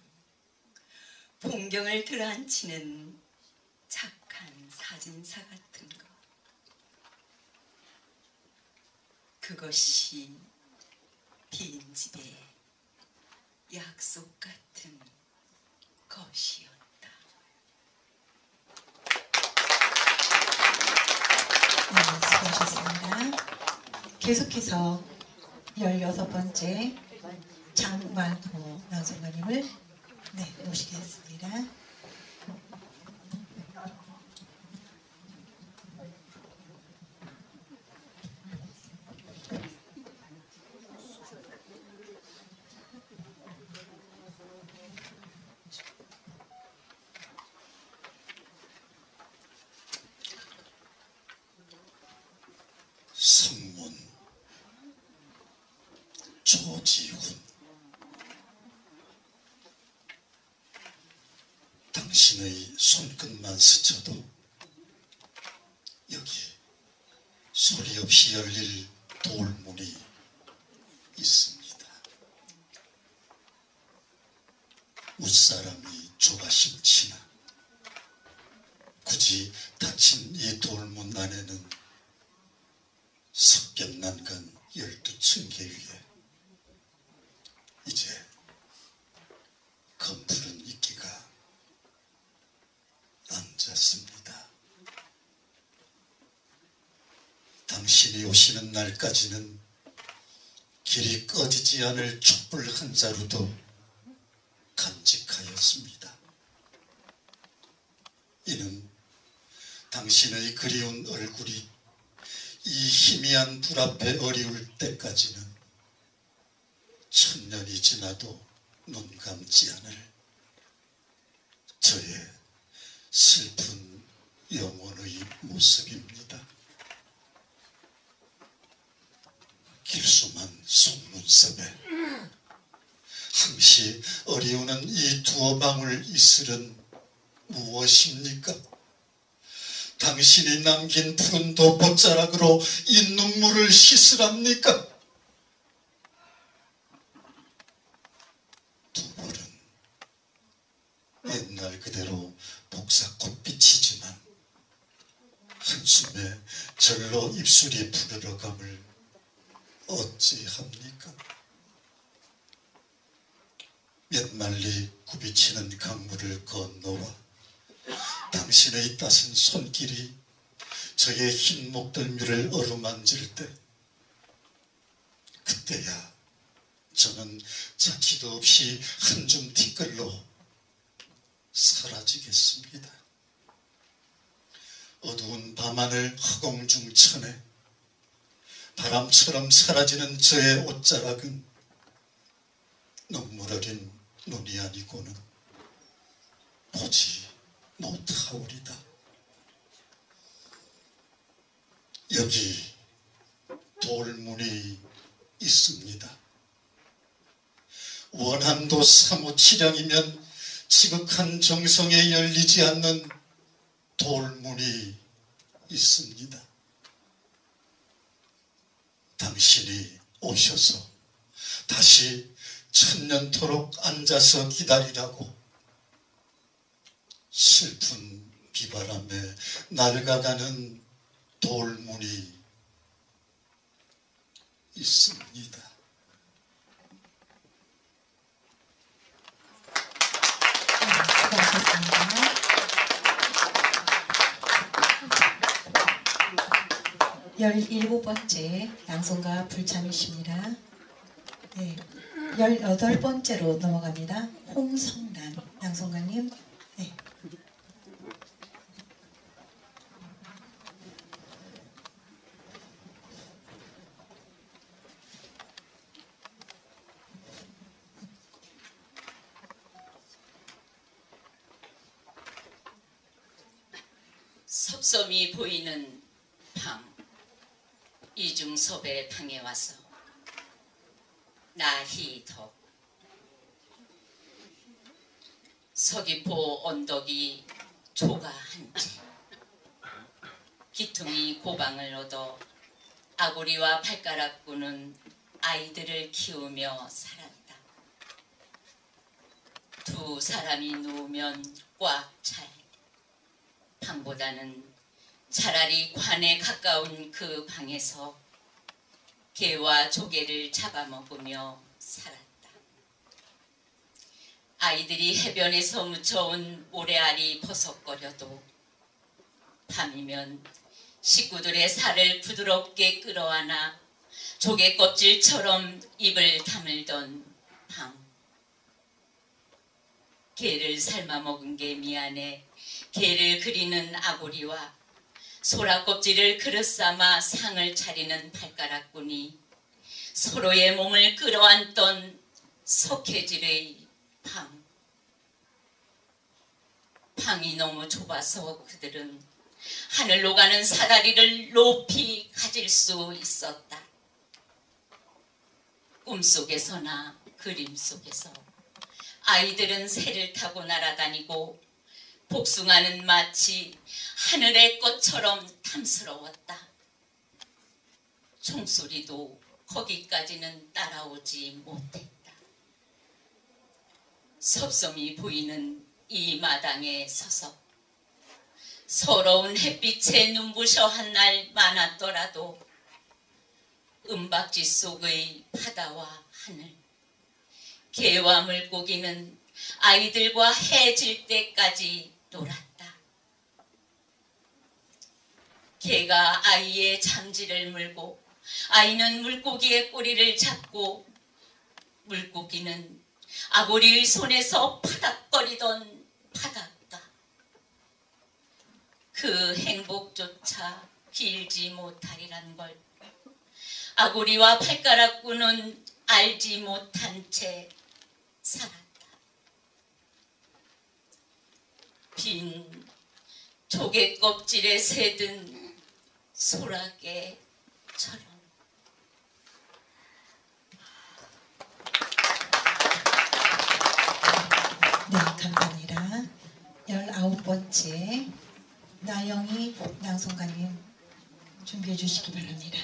풍경을 들어앉히는 착한 사진사 같은 것. 그것이 빈집의 약속 같은 것이었다. 네, 수고하셨습니다. 계속해서 16번째 장만호 낭송가님을 모시겠습니다. 성문 조지훈, 당신의 손끝만 스쳐도 여기 소리 없이 열릴 돌문이 있습니다. 웃사람이 조바심치나 굳이 닫힌 이 돌문 안에는 섞였난간 12층계 위에 이제 검푸른 이끼가 앉았습니다. 당신이 오시는 날까지는 길이 꺼지지 않을 촛불 한 자루도 간직하였습니다. 이는 당신의 그리운 얼굴이 이 희미한 불 앞에 어리울 때까지는 천년이 지나도 눈 감지 않을 저의 슬픈 영혼의 모습입니다. 길수만 속눈썹에 항시 어리우는 이 두어 방울 이슬은 무엇입니까? 당신이 남긴 푸른 돛자락으로 이 눈물을 씻으랍니까? 두 볼은 옛날 그대로 복사꽃빛이지만 한숨에 절로 입술이 부르러감을 어찌합니까? 몇 말리 굽이치는 강물을 건너와 당신의 따신 손길이 저의 흰 목덜미를 어루만질 때 그때야 저는 자취도 없이 한 줌 티끌로 사라지겠습니다. 어두운 밤하늘 허공중천에 바람처럼 사라지는 저의 옷자락은 눈물 어린 눈이 아니고는 보지 못하오리다. 여기 돌문이 있습니다. 원한도 사무치량이면 지극한 정성에 열리지 않는 돌문이 있습니다. 당신이 오셔서 다시 천년토록 앉아서 기다리라고 슬픈 비바람에 낡아가는 돌문이 있습니다. 수고하셨습니다. 열일곱 번째 낭송가 불참이십니다. 네, 18번째로 넘어갑니다. 홍성란 낭송가님. 네. 섭섬이 보이는 방, 이중섭의 방에 와서 나희덕 서귀포 언덕이 조가 한채 기퉁이 고방을 얻어 아구리와 발가락구는 아이들을 키우며 살았다. 두 사람이 누우면 꽉 찰 방보다는 차라리 관에 가까운 그 방에서 개와 조개를 잡아먹으며 살았다. 아이들이 해변에서 묻혀온 모래알이 버석거려도 밤이면 식구들의 살을 부드럽게 끌어안아 조개 껍질처럼 입을 다물던 방. 개를 삶아 먹은 게 미안해 개를 그리는 아구리와 소라 껍질을 그릇 삼아 상을 차리는 발가락꾼이 서로의 몸을 끌어안던 석회질의 방. 방이 너무 좁아서 그들은 하늘로 가는 사다리를 높이 가질 수 있었다. 꿈속에서나 그림 속에서 아이들은 새를 타고 날아다니고 복숭아는 마치 하늘의 꽃처럼 탐스러웠다. 총소리도 거기까지는 따라오지 못했다. 섭섭이 보이는 이 마당에 서서 서러운 햇빛에 눈부셔 한 날 많았더라도 은박지 속의 바다와 하늘, 개와 물고기는 아이들과 해 질 때까지 놀았다. 개가 아이의 잠지를 물고 아이는 물고기의 꼬리를 잡고 물고기는 아고리의 손에서 파닥거리던 바닷가. 그 행복조차 길지 못하리란 걸 아고리와 발가락꾼은 알지 못한 채 살았다. 빈 조개 껍질에 새든 소라게처럼. 네, 감사합니다. 19번째 나영희 낭송가님 준비해 주시기 바랍니다.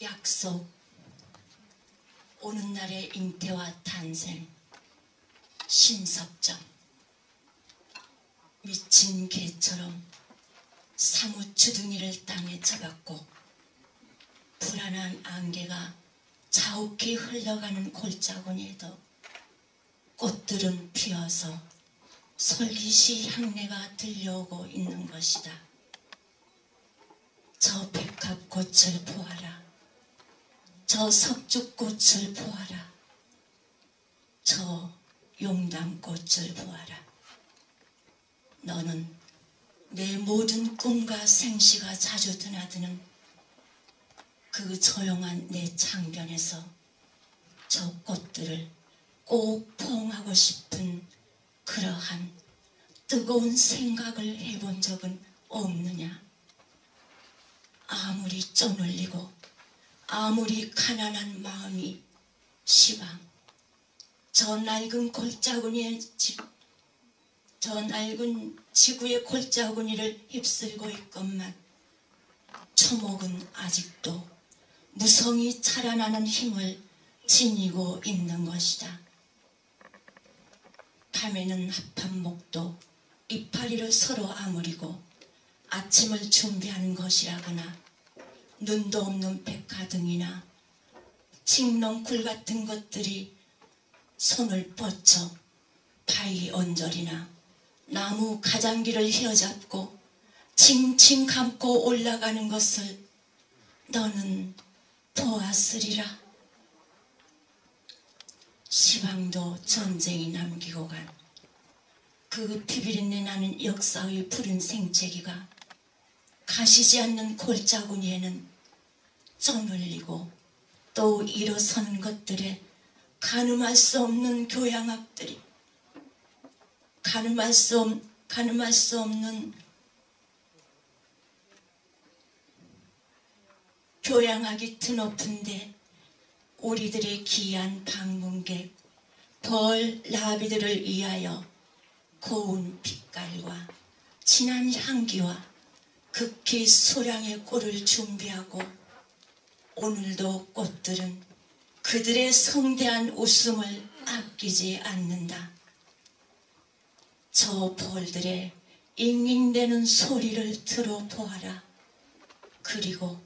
약속, 오는 날의 잉태와 탄생, 신석정. 미친 개처럼 사뭇 주둥이를 땅에 쳐박고 불안한 안개가 자욱히 흘러가는 골짜기에도 꽃들은 피어서 솔깃이 향내가 들려오고 있는 것이다. 저 백합꽃을 보아라. 저 석죽꽃을 보아라. 저 용담꽃을 보아라. 너는 내 모든 꿈과 생시가 자주 드나드는 그 조용한 내 창변에서 저 꽃들을 꼭 포옹하고 싶은 그러한 뜨거운 생각을 해본 적은 없느냐? 아무리 쪼눌리고 아무리 가난한 마음이 시방 저 낡은 골짜기의 저 낡은 지구의 골짜기를 휩쓸고 있건만 초목은 아직도 무성히 자라나는 힘을 지니고 있는 것이다. 밤에는 합판목도 이파리를 서로 아무리고 아침을 준비하는 것이라거나 눈도 없는 백화등이나 칡농쿨 같은 것들이 손을 뻗쳐 바위 언저리나 나무 가장기를 휘어잡고 칭칭 감고 올라가는 것을 너는 보았으리라. 시방도 전쟁이 남기고 간 그 피비린내 나는 역사의 푸른 생채기가 가시지 않는 골짜기에는 쪼눌리고 또 일어서는 것들에 가늠할 수 없는 교양학들이 가늠할 수 없는 교양학이 드높은데 우리들의 귀한 방문객 벌 나비들을 위하여 고운 빛깔과 진한 향기와 극히 소량의 꿀을 준비하고 오늘도 꽃들은 그들의 성대한 웃음을 아끼지 않는다. 저 벌들의 잉잉대는 소리를 들어보아라. 그리고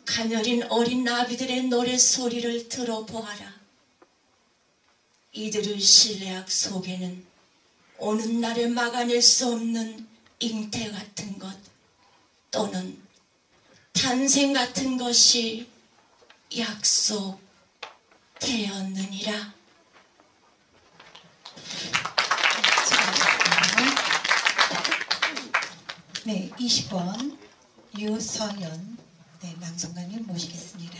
가녀린 어린 나비들의 노랫소리를 들어보아라. 이들의 실내악 속에는 오는 날에 막아낼 수 없는 잉태 같은 것 또는 탄생 같은 것이 약속되었느니라. 네, 20번 유서연 낭송가님 모시겠습니다.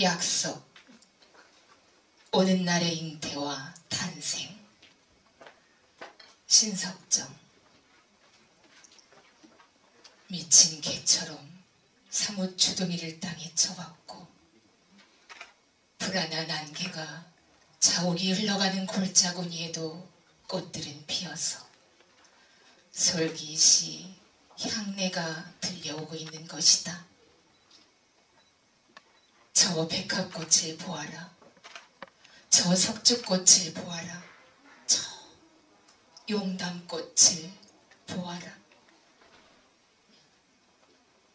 약속, 오는 날의 잉태와 탄생. 신석정. 미친 개처럼 사뭇 주둥이를 땅에 쳐박고 불안한 안개가 자욱이 흘러가는 골짜구니에도 꽃들은 피어서 솔깃이 향내가 들려오고 있는 것이다. 저 백합꽃을 보아라. 저 석죽꽃을 보아라. 저 용담꽃을 보아라.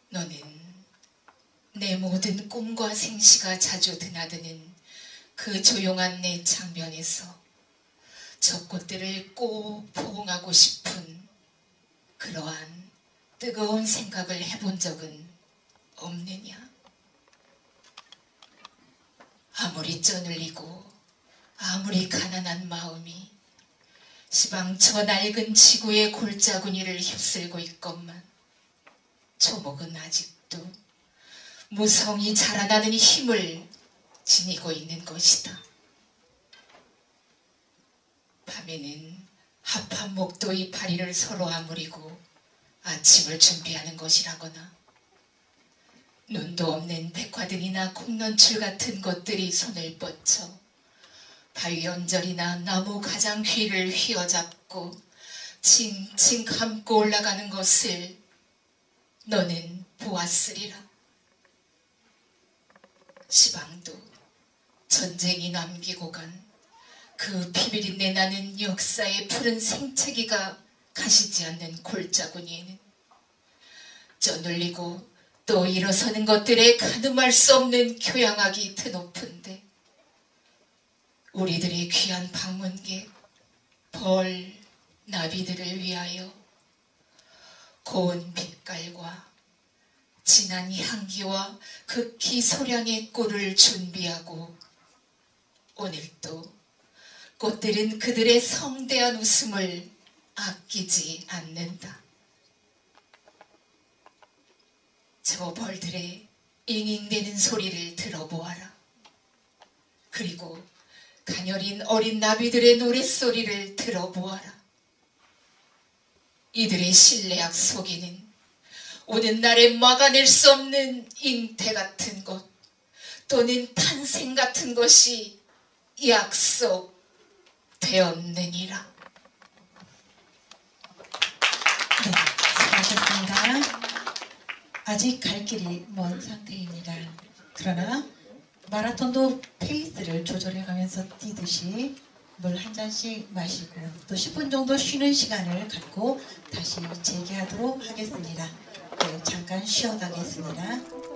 너는 내 모든 꿈과 생시가 자주 드나드는 그 조용한 내 창변에서 저 꽃들을 꼭 포옹하고 싶은 그러한 뜨거운 생각을 해본 적은 없느냐? 아무리 쩌눌리고 아무리 가난한 마음이 시방 저 낡은 지구의 골짜구니를 휩쓸고 있건만 초목은 아직도 무성히 자라나는 힘을 지니고 있는 것이다. 밤에는 합한 목도 이파리를 서로 아무리고 아침을 준비하는 것이라거나 눈도 없는 백화등이나 콩넌출 같은 것들이 손을 뻗쳐 바위언저리나 나무 가장 귀를 휘어잡고 칭칭 감고 올라가는 것을 너는 보았으리라. 시방도 전쟁이 남기고 간 그 피비린내 나는 역사의 푸른 생채기가 가시지 않는 골짜구니에는 쩌눌리고 또 일어서는 것들에 가늠할 수 없는 교양학이 드높은데 우리들의 귀한 방문객 벌, 나비들을 위하여 고운 빛깔과 진한 향기와 극히 소량의 꿀을 준비하고 오늘도 꽃들은 그들의 성대한 웃음을 아끼지 않는다. 저 벌들의 잉잉대는 소리를 들어보아라. 그리고 가녀린 어린 나비들의 노랫소리를 들어보아라. 이들의 신뢰악 속에는 오는 날에 막아낼 수 없는 잉태 같은 것 또는 탄생 같은 것이 약속되었느니라. 네, 수고하셨습니다. 아직 갈 길이 먼 상태입니다. 그러나 마라톤도 페이스를 조절해가면서 뛰듯이 물 한 잔씩 마시고 또 10분 정도 쉬는 시간을 갖고 다시 재개하도록 하겠습니다. 네, 잠깐 쉬어가겠습니다.